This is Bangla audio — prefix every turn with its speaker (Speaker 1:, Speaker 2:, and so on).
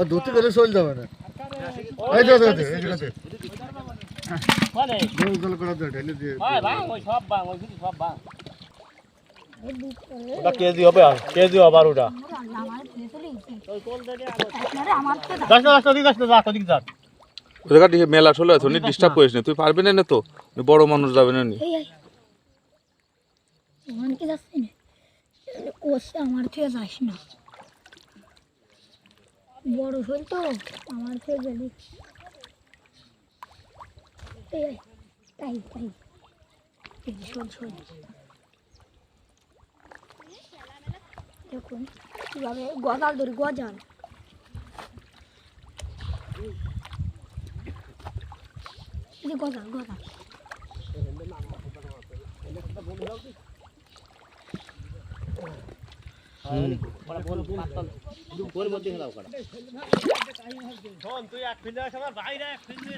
Speaker 1: ধুতি করে চল যাবে না কেজি হবে আর কেজি হবে আর ওটা
Speaker 2: মেলা চলে আছে ডিস্টার্ব করিস না তুই পারবি না তো বড় মানুষ যাবে না
Speaker 3: আমার থেকে যাস না বড় শোল তো আমার থেকে গেলি তাই তাই শোল শোল দেখুন কিভাবে গজাল ধরি গজাল গজাল গজাল
Speaker 1: তুই এক ফিল্ডে বাইরে এক ফিল্ডে